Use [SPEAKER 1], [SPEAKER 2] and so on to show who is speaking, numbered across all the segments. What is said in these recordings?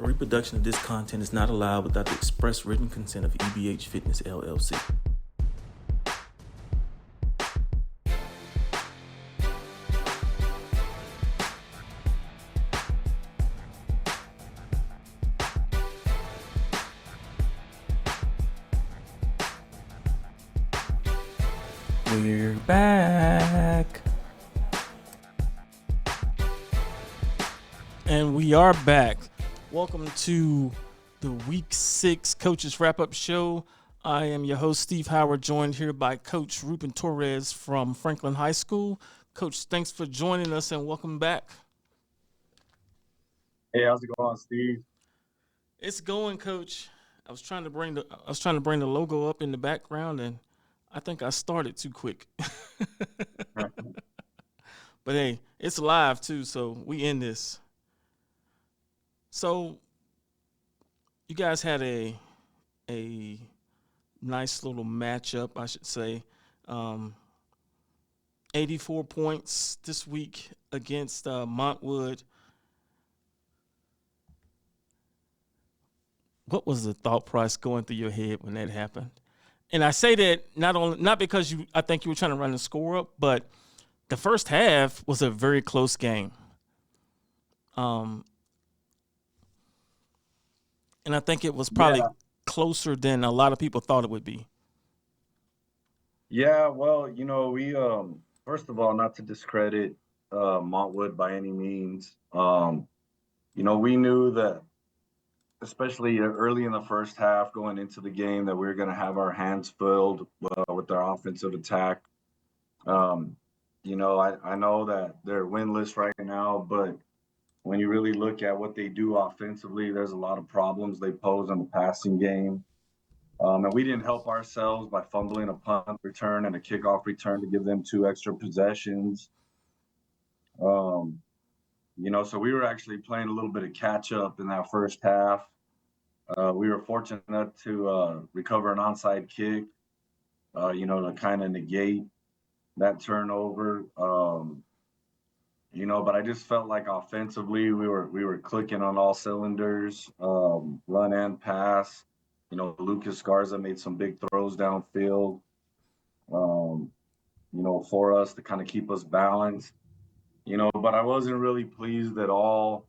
[SPEAKER 1] The reproduction of this content is not allowed without the express written consent of EBH Fitness LLC. We're back. And we are back. Welcome to the Week 6 Coaches Wrap-Up Show. I am your host, Steve Howard, joined here by Coach Rubin Torres from Franklin High School. Coach, thanks for joining us and welcome back.
[SPEAKER 2] Hey, how's it going, Steve?
[SPEAKER 1] It's going, Coach. I was trying to bring the logo up in the background, and I think I started too quick. But hey, it's live too, so we in this. So you guys had a nice little matchup, I should say. 84 points this week against Montwood. What was the thought process going through your head when that happened? And I say that not because I think you were trying to run the score up, but the first half was a very close game. And I think it was probably closer than a lot of people thought it would be.
[SPEAKER 2] Yeah, well, we first of all, not to discredit Montwood by any means. We knew that, especially early in the first half, going into the game, that we were going to have our hands filled with our offensive attack. I know that they're winless right now, but when you really look at what they do offensively, there's a lot of problems they pose in the passing game. And we didn't help ourselves by fumbling a punt return and a kickoff return to give them 2 extra possessions. So we were actually playing a little bit of catch up in that first half. We were fortunate to recover an onside kick, to kind of negate that turnover. But I just felt like offensively we were clicking on all cylinders, run and pass. Lucas Garza made some big throws downfield, for us to kind of keep us balanced. But I wasn't really pleased at all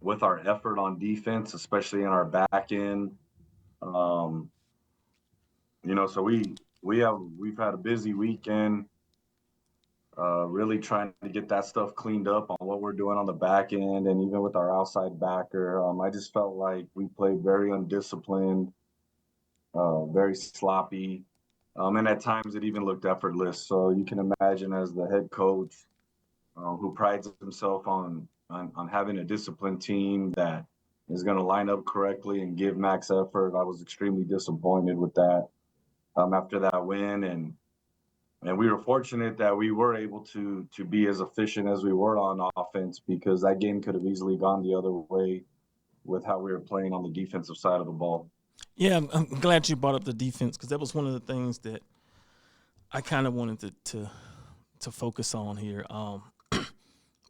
[SPEAKER 2] with our effort on defense, especially in our back end. So we've had a busy weekend. Really trying to get that stuff cleaned up on what we're doing on the back end, and even with our outside backer. I just felt like we played very undisciplined, very sloppy, and at times it even looked effortless. So you can imagine, as the head coach, who prides himself on having a disciplined team that is going to line up correctly and give max effort, I was extremely disappointed with that after that win. And we were fortunate that we were able to be as efficient as we were on offense, because that game could have easily gone the other way with how we were playing on the defensive side of the ball.
[SPEAKER 1] Yeah, I'm glad you brought up the defense, because that was one of the things that I kind of wanted to focus on here.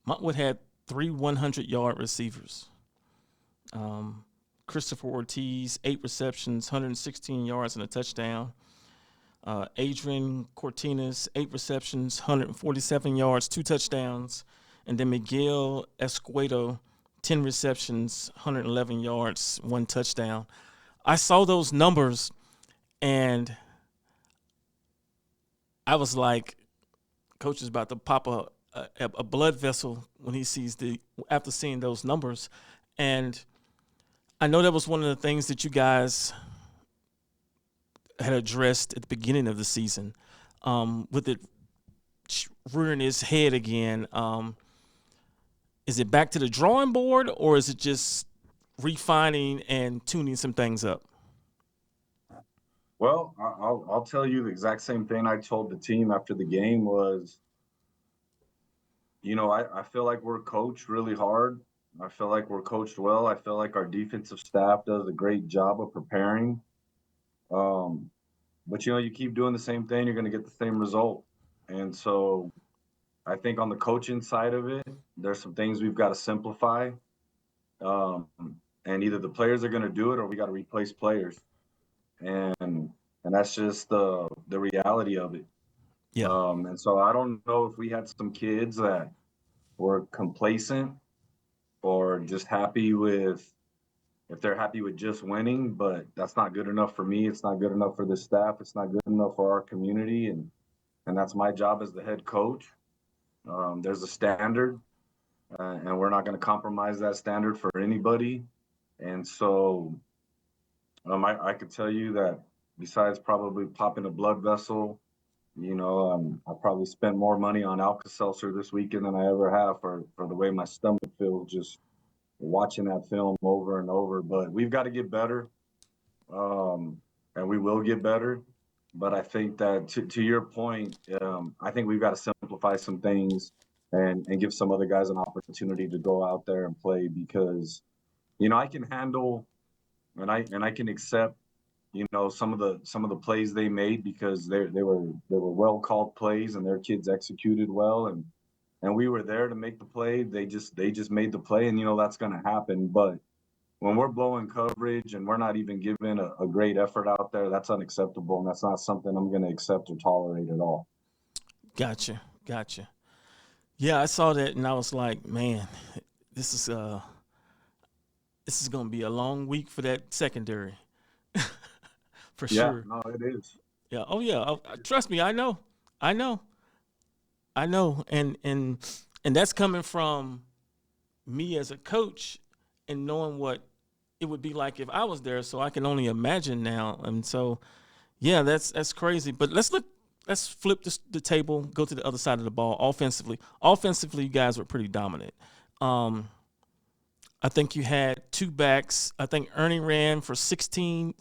[SPEAKER 1] Montwood had 3 100-yard receivers. Christopher Ortiz, 8 receptions, 116 yards and a touchdown. Adrian Cortinas, 8 receptions, 147 yards, 2 touchdowns. And then Miguel Escuedo, 10 receptions, 111 yards, 1 touchdown. I saw those numbers, and I was like, Coach is about to pop a blood vessel when he sees after seeing those numbers. And I know that was one of the things that you guys had addressed at the beginning of the season, with it rearing its head again. Is it back to the drawing board, or is it just refining and tuning some things up?
[SPEAKER 2] Well, I'll tell you the exact same thing I told the team after the game was, I feel like we're coached really hard. I feel like we're coached well. I feel like our defensive staff does a great job of preparing. But you keep doing the same thing, you're going to get the same result. And so I think on the coaching side of it, there's some things we've got to simplify. um, and either the players are going to do it or we got to replace players, and that's just the reality of it.
[SPEAKER 1] Yeah.
[SPEAKER 2] And so I don't know if we had some kids that were complacent or just happy with if they're happy with just winning, but that's not good enough for me. It's not good enough for the staff. It's not good enough for our community, and that's my job as the head coach. There's a standard, and we're not going to compromise that standard for anybody. And so I could tell you that besides probably popping a blood vessel, I probably spent more money on Alka-Seltzer this weekend than I ever have for the way my stomach feels just watching that film over and over. But we've got to get better, um, and we will get better. But I think that to your point, I think we've got to simplify some things and give some other guys an opportunity to go out there and play because I can handle and I can accept some of the plays they made because they were well called plays and their kids executed well and we were there to make the play. They just made the play and that's going to happen. But when we're blowing coverage and we're not even giving a great effort out there, that's unacceptable and that's not something I'm going to accept or tolerate at all.
[SPEAKER 1] Gotcha. Gotcha. Yeah, I saw that and I was like, man, this is uh this is gonna be a long week for that secondary. For
[SPEAKER 2] Yeah,
[SPEAKER 1] sure.
[SPEAKER 2] no, it is.
[SPEAKER 1] Yeah. Oh yeah. Trust me, I know. I know. I know. And that's coming from me as a coach and knowing what it would be like if I was there. So I can only imagine now. And so yeah, that's crazy. But let's flip the table, go to the other side of the ball offensively. Offensively, you guys were pretty dominant. Um, I think you had two backs. I think Ernie ran for 16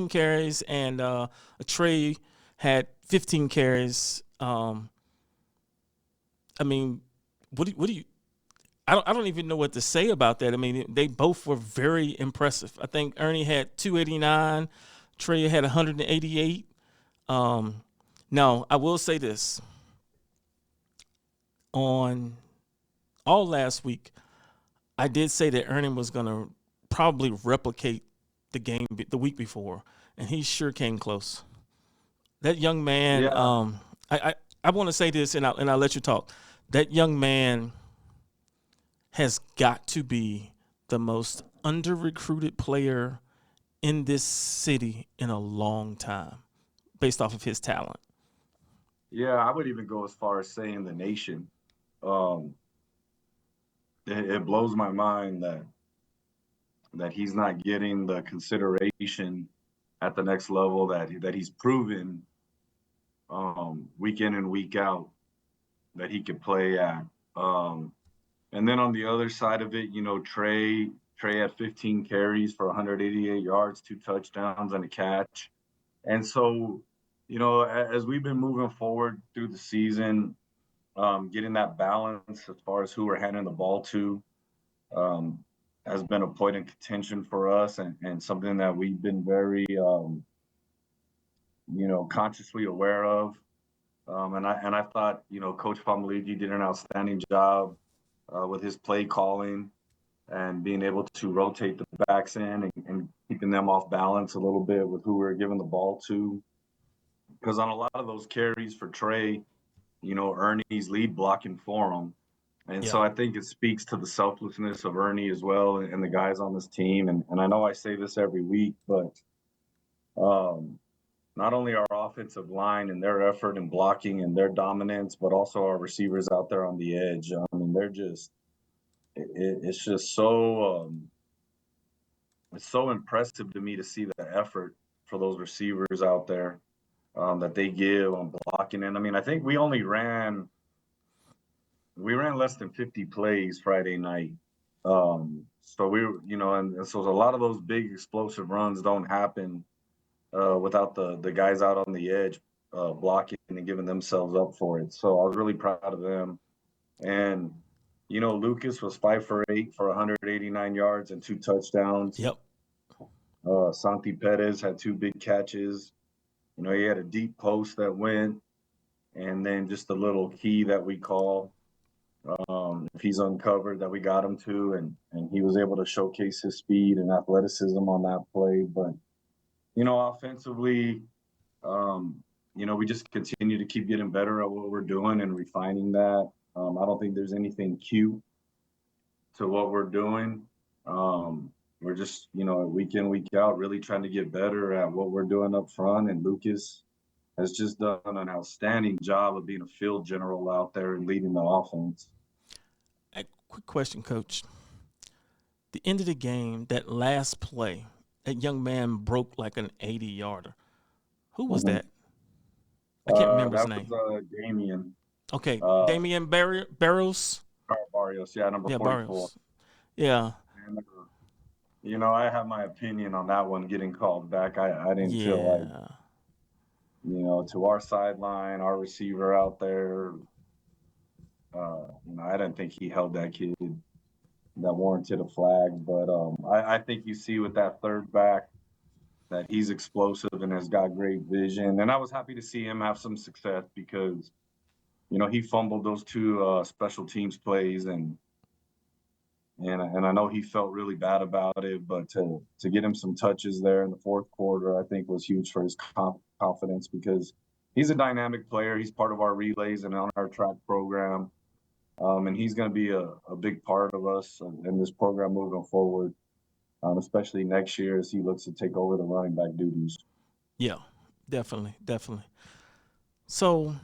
[SPEAKER 1] carries, and Trey had 15 carries. I mean, what do you? I don't even know what to say about that. I mean, they both were very impressive. I think Ernie had 289, Trey had 188. Um, now I will say this: on all last week, I did say that Ernie was going to probably replicate the game the week before, and he sure came close. That young man,
[SPEAKER 2] Yeah,
[SPEAKER 1] I want to say this, and I'll let you talk. That young man has got to be the most under recruited player in this city in a long time, based off of his talent.
[SPEAKER 2] yeah, I would even go as far as saying the nation. Um, it blows my mind that he's not getting the consideration at the next level that he's proven week in and week out that he could play at. Um, and then on the other side of it, Trey had 15 carries for 188 yards, two touchdowns, and a catch. And so, as we've been moving forward through the season, getting that balance as far as who we're handing the ball to um, has been a point of contention for us and something that we've been very, consciously aware of. And I thought, Coach Palmaligi did an outstanding job with his play calling and being able to rotate the backs in and keeping them off balance a little bit with who we are giving the ball to. Because on a lot of those carries for Trey, Ernie's lead blocking for him. And
[SPEAKER 1] Yeah,
[SPEAKER 2] so I think it speaks to the selflessness of Ernie as well and the guys on this team. And I know I say this every week, but um, not only our offensive line and their effort and blocking and their dominance, but also our receivers out there on the edge. I mean, it's just it's so impressive to me to see the effort for those receivers out there that they give on blocking. And I mean, I think we ran less than 50 plays Friday night. So and so a lot of those big explosive runs don't happen without the guys out on the edge blocking and giving themselves up for it. So I was really proud of them. And Lucas was 5 for 8 for 189 yards and two touchdowns.
[SPEAKER 1] yep,
[SPEAKER 2] Santi Perez had two big catches. He had a deep post that went, and then just a little key that we call. if he's uncovered that we got him to, and he was able to showcase his speed and athleticism on that play. But offensively, um, we just continue to keep getting better at what we're doing and refining that. I don't think there's anything cute to what we're doing. We're just, week in, week out, really trying to get better at what we're doing up front. And Lucas has just done an outstanding job of being a field general out there and leading the offense.
[SPEAKER 1] A quick question, Coach. The end of the game, that last play, that young man broke like an 80-yarder. Who was
[SPEAKER 2] Mhm.
[SPEAKER 1] that? I can't remember his
[SPEAKER 2] That
[SPEAKER 1] name.
[SPEAKER 2] was Damian
[SPEAKER 1] Okay,
[SPEAKER 2] uh,
[SPEAKER 1] Damian Barrios.
[SPEAKER 2] Barrios, yeah, number
[SPEAKER 1] Yeah,
[SPEAKER 2] 44.
[SPEAKER 1] Barrios. Yeah,
[SPEAKER 2] And, I have my opinion on that one getting called back. I didn't feel like,
[SPEAKER 1] yeah,
[SPEAKER 2] to our sideline, our receiver out there, I didn't think he held that kid that warranted a flag. But I think you see with that third back that he's explosive and has got great vision. And I was happy to see him have some success because, he fumbled those two special teams plays, and I know he felt really bad about it, but to get him some touches there in the fourth quarter, I think was huge for his confidence because he's a dynamic player. He's part of our relays and on our track program, and he's going to be a big part of us in this program moving forward, especially next year as he looks to take over the running back duties.
[SPEAKER 1] yeah. Definitely, definitely. So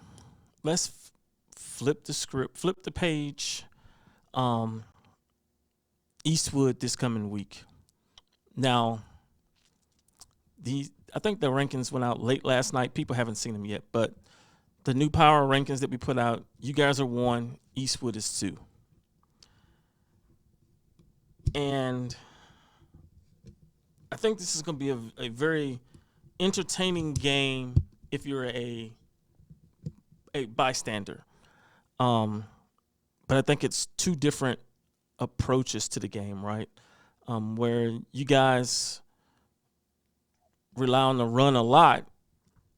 [SPEAKER 1] let's flip the script, flip the page. Um, Eastwood this coming week. Now, I think the rankings went out late last night. People haven't seen them yet, but the new power rankings that we put out, you guys are 1, Eastwood is 2. And I think this is going to be a very entertaining game if you're a bystander. Um, but I think it's two different approaches to the game, right? Where you guys rely on the run a lot.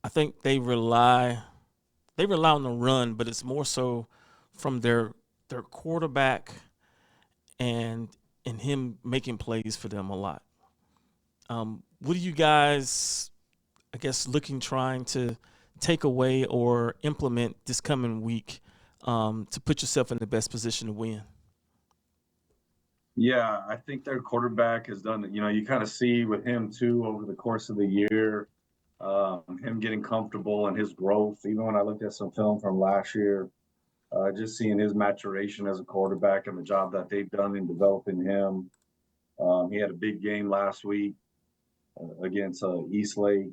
[SPEAKER 1] I think they rely on the run, but it's more so from their quarterback and him making plays for them a lot. What are you guys, I guess, trying to take away or implement this coming week to put yourself in the best position to win?
[SPEAKER 2] Yeah, I think their quarterback has done it. You kind of see with him too over the course of the year, him getting comfortable and his growth. Even when I looked at some film from last year, just seeing his maturation as a quarterback and the job that they've done in developing him. He had a big game last week against Eastlake.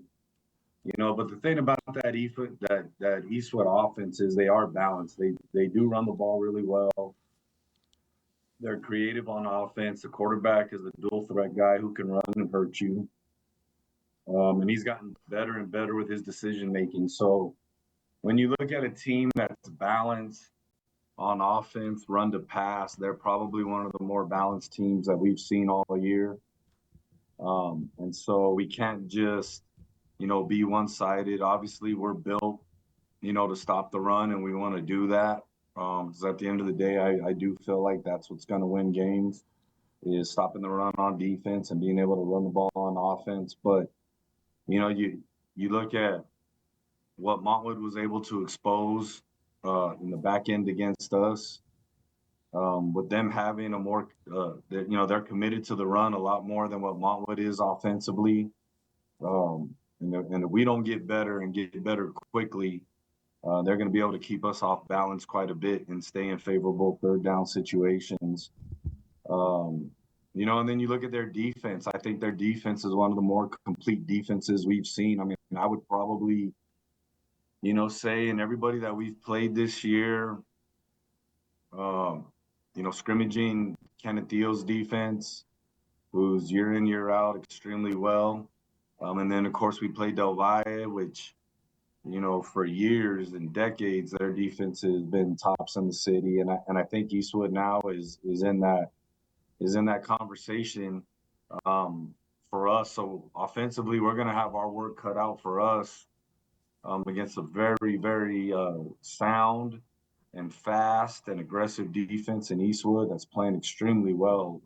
[SPEAKER 2] But the thing about that Eastwood offense is they are balanced. They do run the ball really well. They're creative on offense. The quarterback is a dual threat guy who can run and hurt you. And he's gotten better and better with his decision making. So when you look at a team that's balanced on offense, run to pass, they're probably one of the more balanced teams that we've seen all year. And so we can't just, be one sided. Obviously, we're built, to stop the run, and we want to do that. Because at the end of the day, I do feel like that's what's going to win games is stopping the run on defense and being able to run the ball on offense. But you look at what Montwood was able to expose in the back end against us. With them having a more, they're committed to the run a lot more than what Montwood is offensively. And if we don't get better and get better quickly, they're going to be able to keep us off balance quite a bit and stay in favorable third down situations. Um, and then you look at their defense. I think their defense is one of the more complete defenses we've seen. I mean, I would probably, say, and everybody that we've played this year, um, scrimmaging Kenneth Theo's defense, who's year in, year out extremely well. And then, of course, we played Del Valle, which, for years and decades, their defense has been tops in the city. And I think Eastwood now is in that conversation um, for us. So offensively, we're going to have our work cut out for us against a very, very sound and fast and aggressive defense in Eastwood that's playing extremely well.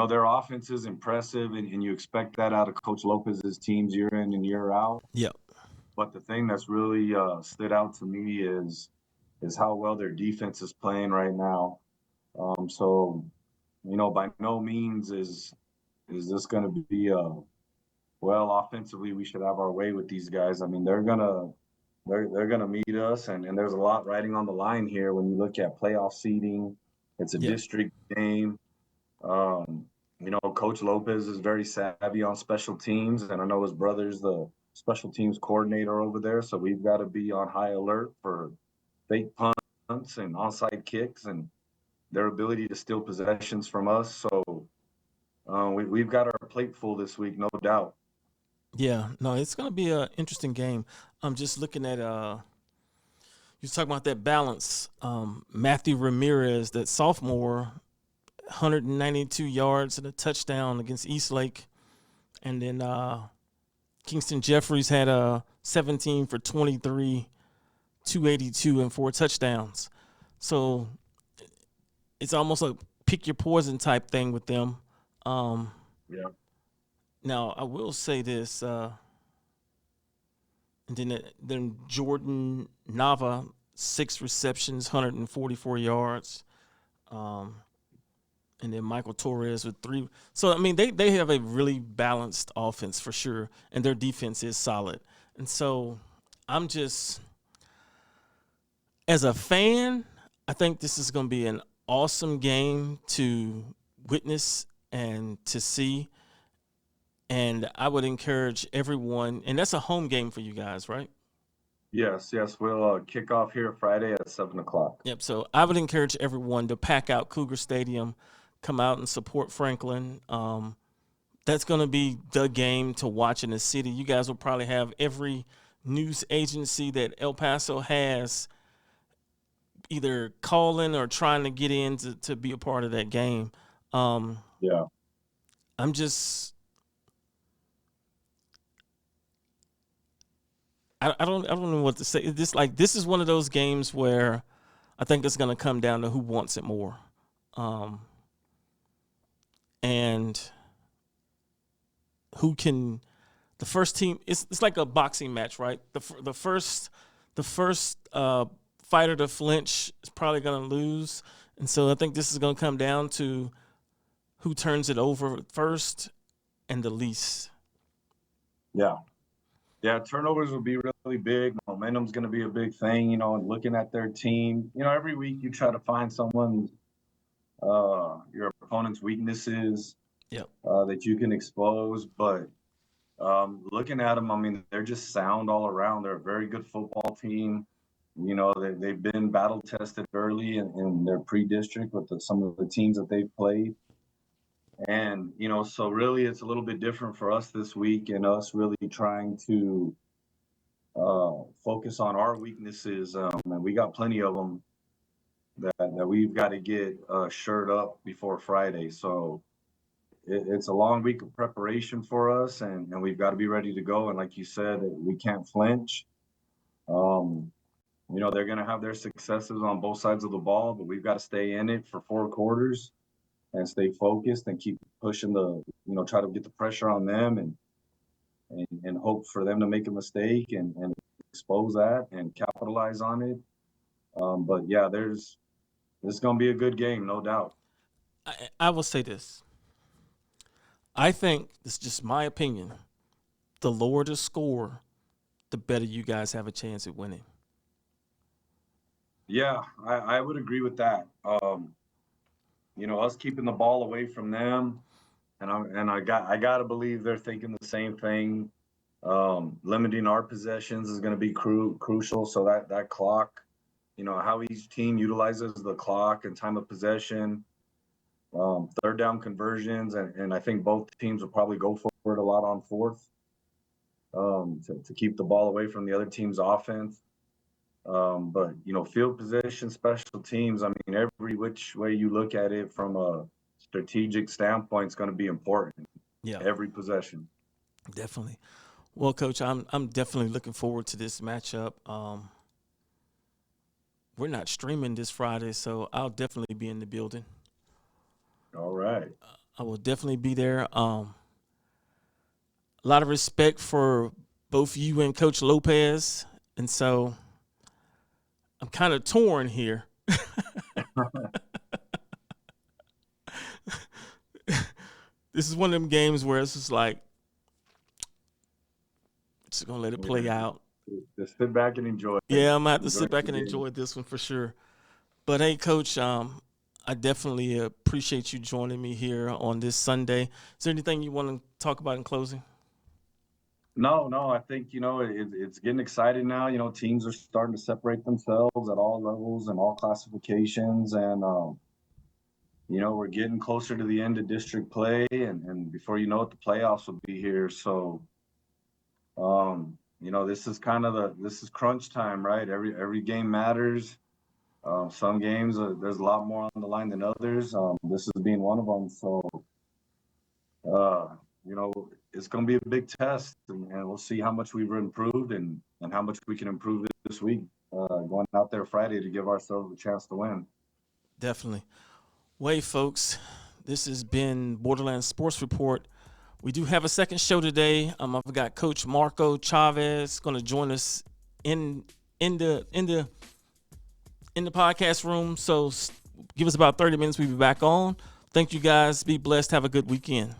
[SPEAKER 2] Their offense is impressive, and you expect that out of Coach Lopez's teams year in and year out.
[SPEAKER 1] Yep.
[SPEAKER 2] But the thing that's really stood out to me is how well their defense is playing right now. So, by no means is this going to be well, offensively we should have our way with these guys. I mean, they're gonna meet us, and there's a lot riding on the line here when you look at playoff seeding. It's a
[SPEAKER 1] Yep.
[SPEAKER 2] district game. Um, Coach Lopez is very savvy on special teams, and I know his brother's the special teams coordinator over there. So we've got to be on high alert for fake punts and onside kicks and their ability to steal possessions from us. So we've got our plate full this week, no doubt.
[SPEAKER 1] Yeah. No, it's gonna be an interesting game. I'm just looking at you're talking about that balance. Matthew Ramirez, that sophomore, 192 yards and a touchdown against Eastlake, and then Kingston Jeffries had a 17 for 23, 282 and 4 touchdowns. So it's almost a pick your poison type thing with them. Um,
[SPEAKER 2] Yeah.
[SPEAKER 1] Now I will say this, and then Jordan Nava, 6 receptions, 144 yards. Um, and then Michael Torres with 3. So I mean, they have a really balanced offense for sure, and their defense is solid. And so I'm just, as a fan, I think this is going to be an awesome game to witness and to see. And I would encourage everyone, and that's a home game for you guys, right?
[SPEAKER 2] Yes, yes. We'll kick off here Friday at 7 o'clock.
[SPEAKER 1] Yep. So I would encourage everyone to pack out Cougar Stadium, come out and support Franklin. That's going to be the game to watch in the city. You guys will probably have every news agency that El Paso has either calling or trying to get in to be a part of that game. Um,
[SPEAKER 2] Yeah.
[SPEAKER 1] I'm just, I don't know what to say. This is one of those games where I think it's going to come down to who wants it more. Um, and who can, the first team, it's like a boxing match, right? The first fighter to flinch is probably going to lose. And so I think this is going to come down to who turns it over first and the least.
[SPEAKER 2] Yeah. Yeah, turnovers will be really big. Momentum's going to be a big thing, and looking at their team. Every week you try to find your opponent's weaknesses
[SPEAKER 1] Yep.
[SPEAKER 2] that you can expose. But looking at them, I mean, they're just sound all around. They're a very good football team. They've been battle tested early in their pre-district with some of the teams that they've played. And, so really it's a little bit different for us this week and us really trying to focus on our weaknesses. And we got plenty of them that we've got to get shored up before Friday. So it's a long week of preparation for us, and we've got to be ready to go. And like you said, we can't flinch. Um, they're going to have their successes on both sides of the ball, but we've got to stay in it for 4 quarters and stay focused and keep pushing try to get the pressure on them and hope for them to make a mistake and expose that and capitalize on it. But yeah, this is going to be a good game, no doubt.
[SPEAKER 1] I will say this. I think, this is just my opinion, the lower the score, the better you guys have a chance at winning.
[SPEAKER 2] Yeah, I would agree with that. Us keeping the ball away from them, and I gotta believe they're thinking the same thing. Limiting our possessions is going to be crucial. So that clock, how each team utilizes the clock and time of possession, third down conversions, and I think both teams will probably go for it a lot on fourth, to keep the ball away from the other team's offense. But field position, special teams. I mean, every which way you look at it from a strategic standpoint is going to be important.
[SPEAKER 1] Yeah,
[SPEAKER 2] Every possession.
[SPEAKER 1] definitely. Well, Coach, I'm definitely looking forward to this matchup. we're not streaming this Friday, so I'll definitely be in the building.
[SPEAKER 2] All right.
[SPEAKER 1] I will definitely be there. A lot of respect for both you and Coach Lopez, and so I'm kind of torn here. This is one of them games where it's just like, just gonna let it play out.
[SPEAKER 2] Just sit back and enjoy it.
[SPEAKER 1] Yeah, I'm gonna have to
[SPEAKER 2] Enjoy
[SPEAKER 1] sit back
[SPEAKER 2] the
[SPEAKER 1] and
[SPEAKER 2] game.
[SPEAKER 1] enjoy this one for sure. But hey, Coach, I definitely appreciate you joining me here on this Sunday. Is there anything you want to talk about in closing?
[SPEAKER 2] No, I think, it's getting exciting now. Teams are starting to separate themselves at all levels and all classifications. And, we're getting closer to the end of district play. And before you know it, the playoffs will be here. So, this is this is crunch time, right? Every game matters. Some games, there's a lot more on the line than others. This is being one of them. So, uh, it's going to be a big test, and we'll see how much we've improved and how much we can improve this week, going out there Friday to give ourselves a chance to win.
[SPEAKER 1] Definitely. Well, folks, this has been Borderlands Sports Report. We do have a second show today. I've got Coach Marco Chavez going to join us in the podcast room. So give us about 30 minutes. We'll be back on. Thank you guys. Be blessed. Have a good weekend.